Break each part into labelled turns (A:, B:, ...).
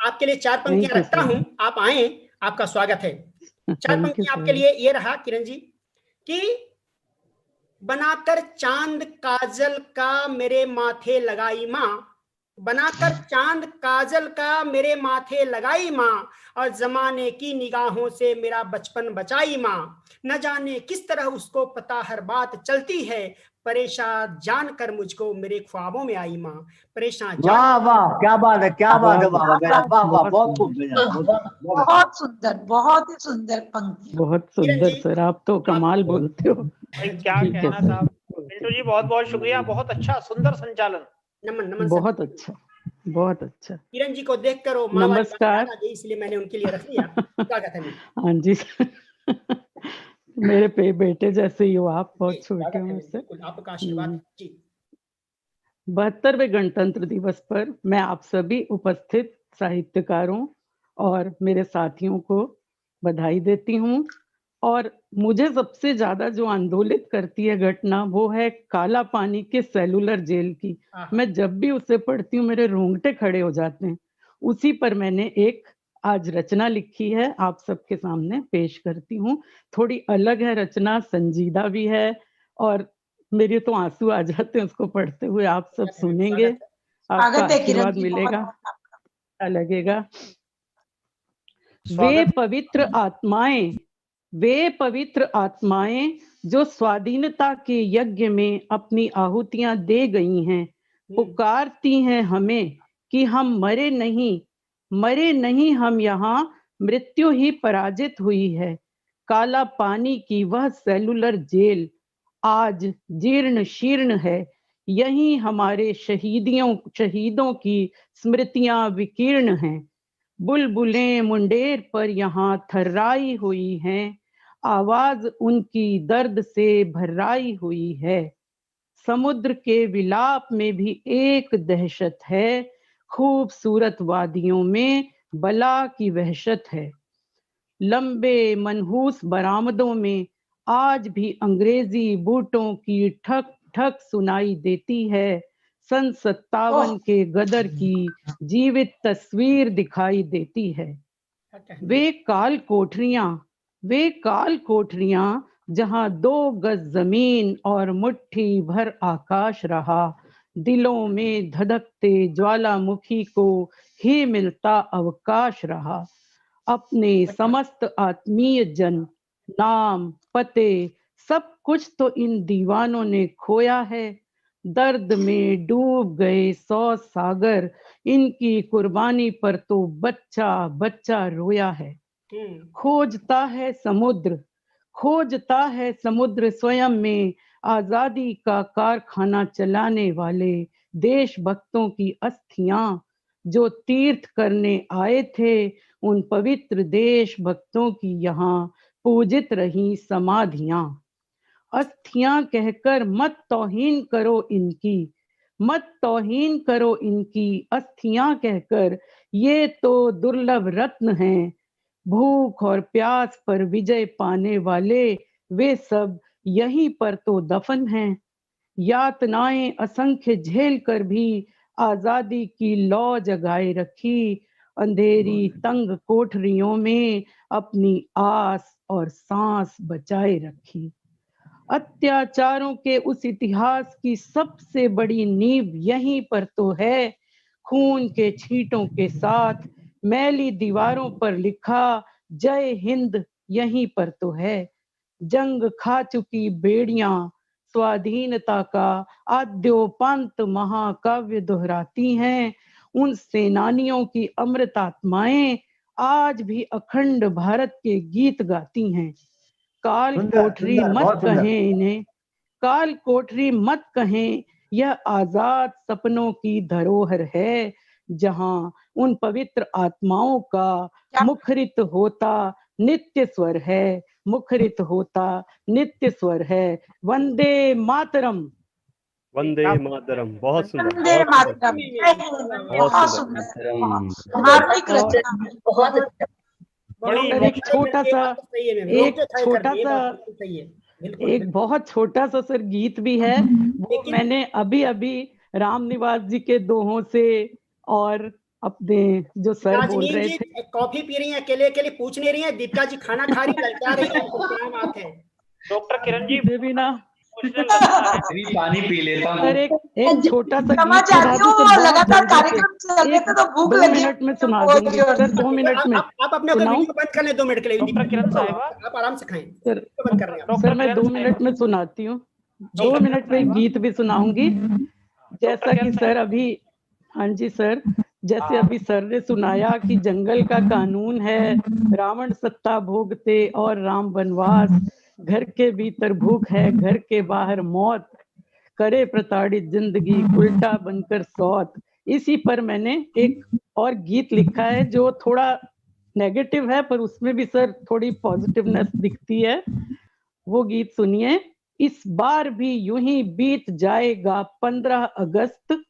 A: आपके लिए 4 पंक्तियां
B: थैंक यू
A: रखता हूं,
B: सर।
A: आप आए, आपका स्वागत है। 4
B: थैंक यू
A: पंक्तियां आपके
B: सर।
A: लिए ये रहा किरण जी कि बनाकर चांद काजल का मेरे माथे लगाई माँ, बनाकर चांद काजल का मेरे माथे लगाई माँ, और जमाने की निगाहों से मेरा बचपन बचाई माँ। न जाने किस तरह उसको पता हर बात चलती है, परेशान जानकर मुझको मेरे ख्वाबों में आई माँ, परेशान जान।
C: वाह वाह, क्या बात है, क्या बात है बाबा, वाह वाह,
B: बहुत
C: बहुत खूब,
B: सुंदर,
D: बहुत सुंदर, बहुत ही सुंदर पंक्ति।
B: बहुत
A: किरण
B: सुंदर
A: जी,
B: सर, आप तो कमाल बोलते हो।
E: भाई क्या
B: ठीक है
E: कहना
B: सर।
E: साहब। पिंटू जी बहुत बहुत शुक्रिया, बहुत अच्छा सुंदर संचालन।
A: नमन नमन सर।
B: बहुत अच्छा, बहुत अच्छा।
A: किरण जी को देखकर वो माँ वाली बात
B: नमस्कार।
A: याद आ गई, इसलिए मैंने उनके लिए रख लिया। स्वागत है मैम।
B: हाँ जी सर। मेरे बेटे जैसे ही हो आप,
A: जी,
B: बहुत छोटे
A: स्वागत
B: हो
A: है,
B: मुझसे।
A: बिल्कुल आपका आशीर्वाद जी।
B: 72वें गणतंत्र दिवस पर मैं आप सभी उपस्थित साहित्यकारों और मेरे साथियों को बधाई देती हूँ। और मुझे सबसे ज्यादा जो आंदोलित करती है घटना, वो है काला पानी के सेलुलर जेल की। मैं जब भी उसे पढ़ती हूँ मेरे रोंगटे खड़े हो जाते हैं। उसी पर मैंने एक आज रचना लिखी है, आप सबके सामने पेश करती हूँ। थोड़ी अलग है रचना, संजीदा भी है, और मेरे तो आंसू आ जाते हैं उसको पढ़ते हुए। आप सब सुनेंगे, आपका आशीर्वाद मिलेगा, अच्छा लगेगा। वे पवित्र आत्माएं, वे पवित्र आत्माएं जो स्वाधीनता के यज्ञ में अपनी आहुतियां दे गई हैं, पुकारती हैं हमें कि हम मरे नहीं, हम यहाँ, मृत्यु ही पराजित हुई है। काला पानी की वह सेलुलर जेल आज जीर्ण शीर्ण है, यहीं हमारे शहीदों की स्मृतियां विकीर्ण हैं। बुलबुलें मुंडेर पर यहाँ थर्राई हुई हैं, आवाज उनकी दर्द से भर्राई हुई है। समुद्र के विलाप में भी एक दहशत है, खूबसूरत वादियों में बला की वहशत है। लंबे मनहूस बरामदों में आज भी अंग्रेजी बूटों की ठक ठक सुनाई देती है। सन 57 के गदर की जीवित तस्वीर दिखाई देती है। वे काल कोठरियां जहां 2 गज जमीन और मुट्ठी भर आकाश रहा, दिलों में धधकते ज्वालामुखी को ही मिलता अवकाश रहा। अपने समस्त आत्मीय जन, नाम, पते, सब कुछ तो इन दीवानों ने खोया है। दर्द में डूब गए 100 सागर, इनकी कुर्बानी पर तो बच्चा बच्चा रोया है। खोजता है समुद्र स्वयं में आजादी का कारखाना चलाने वाले देशभक्तों की अस्थियां, जो तीर्थ करने आए थे उन पवित्र देशभक्तों की यहाँ पूजित रही समाधियां। अस्थियां कहकर मत तौहीन करो इनकी, अस्थियां कहकर, ये तो दुर्लभ रत्न हैं। भूख और प्यास पर विजय पाने वाले वे सब यहीं पर तो दफन हैं। यातनाएं असंख्य झेल कर भी आजादी की लौ जगाए रखी, अंधेरी तंग कोठरियों में अपनी आस और सांस बचाए रखी। अत्याचारों के उस इतिहास की सबसे बड़ी नींव यहीं पर तो है। खून के छींटों के साथ मैली दीवारों पर लिखा जय हिंद यहीं पर तो है। जंग खा चुकी बेड़ियां स्वाधीनता का आद्योपांत महाकाव्य दोहराती हैं। उन सेनानियों की अमृत आत्माएं आज भी अखंड भारत के गीत गाती हैं। काल कोठरी मत कहें, यह आजाद सपनों की धरोहर है, जहां उन पवित्र आत्माओं का मुखरित होता नित्य स्वर है। वंदे मातरम।
F: वंदे मातरम। बहुत सुंदर,
D: वंदे मातरम। बहुत सुंदर, मार्मिक रचना, बहुत अच्छा।
B: एक बहुत छोटा सा सर गीत भी है, वो मैंने अभी राम निवास जी के दोहों से और अपने जो सर बोल
A: राजनीत
B: रहे
A: जी
B: थे।
A: कॉफी पी रही हैं, अकेले अकेले पूछ नहीं रही हैं, दीपिका जी खाना खा रही है, ललचा रही है, क्या बात है।
E: डॉक्टर किरण जी
B: मुझे भी ना
E: इमोशनल लगता है।
G: अभी पानी पी लेता
B: सर
G: हूँ।
B: एक छोटा सा
D: क्षमा
B: गीत सुना
D: चाहती
B: दूं
D: हूँ,
B: सर, बहुत
D: लगातार
B: जल्दी से।
D: कार्यक्रम चल रहे थे तो भूख
B: 2
D: लगी।
B: मिनट में सुना
D: बहुत
B: दूंगी
D: जोर
B: सर,
D: से।
B: 2 मिनट में
A: आप अपने
B: सुनाऊं
A: वीडियो बंद कर लें 2 मिनट के लिए।
E: डॉक्टर किरण साहिबा,
A: आप आराम से खाएं,
B: सर।
A: वीडियो बंद कर रहे हैं आप।
E: डॉक्टर
B: सर मैं
E: किरण
B: 2
E: साहिबा,
B: मिनट में सुनाती हूँ,
A: जी।
B: 2 मिनट में एक गीत भी सुनाऊंगी। जैसा
E: किरण
B: कि सर अभी, हाँ जी सर, जैसे
E: हाँ।
B: अभी सर ने सुनाया कि जंगल का कानून है, रावण सत्ता भोगते और राम वनवास, घर के भीतर भूख है, घर के बाहर मौत, करे प्रताड़ित जिंदगी उल्टा बनकर सौत। इसी पर मैंने एक और गीत लिखा है जो थोड़ा नेगेटिव है, पर उसमें भी सर थोड़ी पॉजिटिवनेस दिखती है। वो गीत सुनिए। इस बार भी यूं ही बीत जाएगा 15 अगस्त,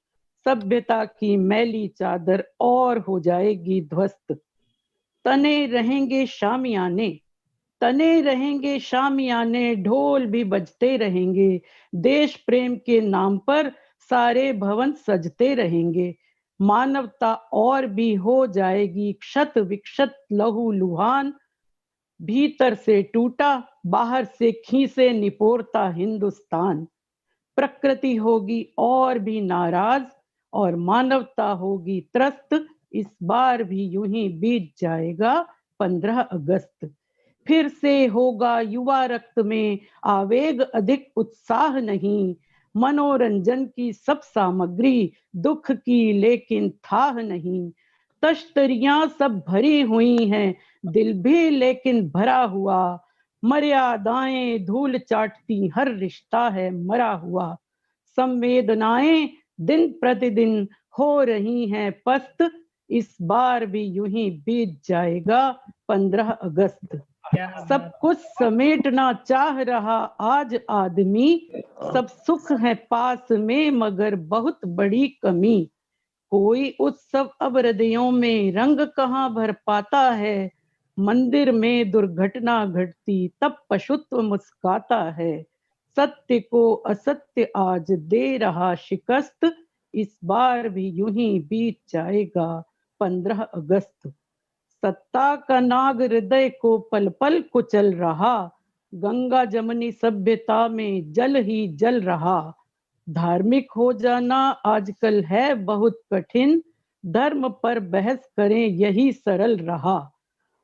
B: सभ्यता की मैली चादर और हो जाएगी ध्वस्त। तने रहेंगे शामियाने, तने रहेंगे शामियाने, ढोल भी बजते रहेंगे, देश प्रेम के नाम पर सारे भवन सजते रहेंगे। मानवता और भी हो जाएगी क्षत विक्षत लहू लुहान, भीतर से टूटा बाहर से खींचे निपोरता हिंदुस्तान। प्रकृति होगी और भी नाराज और मानवता होगी त्रस्त, इस बार भी यूं ही बीत जाएगा 15 अगस्त। फिर से होगा युवा रक्त में आवेग, अधिक उत्साह नहीं, मनोरंजन की सब सामग्री दुख की लेकिन थाह नहीं। तश्तरियां सब भरी हुई हैं, दिल भी लेकिन भरा हुआ, मर्यादाएं धूल चाटती, हर रिश्ता है मरा हुआ। संवेदनाएं दिन प्रतिदिन हो रही हैं पस्त, इस बार भी यूं ही बीत जाएगा 15 अगस्त। सब कुछ समेटना चाह रहा आज आदमी, सब सुख है पास में मगर बहुत बड़ी कमी। कोई उत्सव अब हृदयों में रंग कहाँ भर पाता है, मंदिर में दुर्घटना घटती तब पशुत्व मुस्काता है। सत्य को असत्य आज दे रहा शिकस्त, इस बार भी यूं ही बीत जाएगा 15 अगस्त। सत्ता का नाग हृदय को पल पल कुचल रहा, गंगा जमनी सभ्यता में जल ही जल रहा। धार्मिक हो जाना आजकल है बहुत कठिन, धर्म पर बहस करें यही सरल रहा।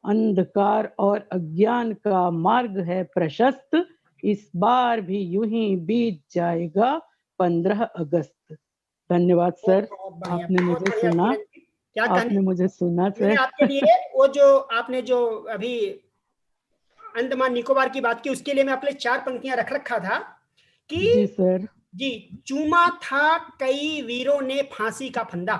B: अंधकार और अज्ञान का मार्ग है प्रशस्त, इस बार भी यूं ही बीत जाएगा 15 अगस्त। धन्यवाद सर, आपने मुझे सुना, आपने मुझे सुना
A: मैंने
B: सर।
A: आपके लिए वो जो आपने जो अभी अंडमान निकोबार की बात की, उसके लिए मैं अपने 4 पंक्तियां रख रखा था कि
B: जी सर।
A: जी, चूमा था कई वीरों ने फांसी का फंदा,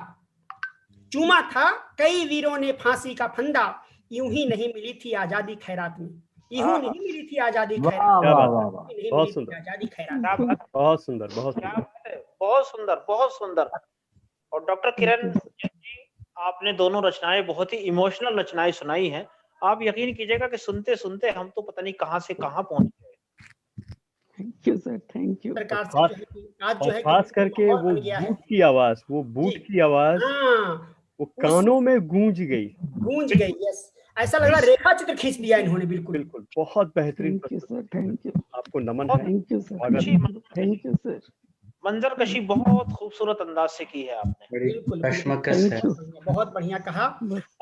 A: चूमा था कई वीरों ने फांसी का फंदा, यूं ही नहीं मिली थी आजादी खैरात में, यूं नहीं मिली थी आजादी
C: वाह
A: खैरात
C: वाह
A: में,
C: वाह वाह,
A: नहीं
F: बहुत
A: मिली थी
F: सुंदर।
A: आजादी खैरात
E: क्या
A: में।
E: बात,
F: बहुत सुंदर, बहुत
E: क्या
F: सुंदर।
E: बात है, बहुत सुंदर, बहुत सुंदर। और डॉक्टर किरण जी, आपने दोनों रचनाएं बहुत ही इमोशनल रचनाएं सुनाई हैं। आप यकीन कीजिएगा कि सुनते सुनते हम तो पता नहीं कहां से कहां पहुंच गए।
B: Thank you sir, thank you.
A: प्रकार से
F: खास
A: जो है कि आज जो
F: और
A: है
F: खास
A: कि
F: करके
A: माहौल
F: वो
A: बन गया है।
F: बूट की आवाज, वो बूट
A: जी।
F: की आवाज
A: हाँ,
F: वो कानों में गूंज गई।
A: गूंज गई। यस, ऐसा लग रहा रेखा चित्र खींच दिया इन्होंने। बिल्कुल
F: बिल्कुल, बहुत बेहतरीन
B: थैंक यू
F: प्रस्तुति।
B: सर, थैंक यू,
F: आपको नमन
E: बहुत
F: है।
B: थैंक यू सर,
F: स्वागत
E: अच्छी
B: थैंक यू सर।
E: मंजर कशी बहुत खूबसूरत अंदाज से की है आपने।
G: बड़ी
A: बिल्कुल
G: कशमकश है।
B: Thank you.
A: बहुत बढ़िया कहा।
B: बस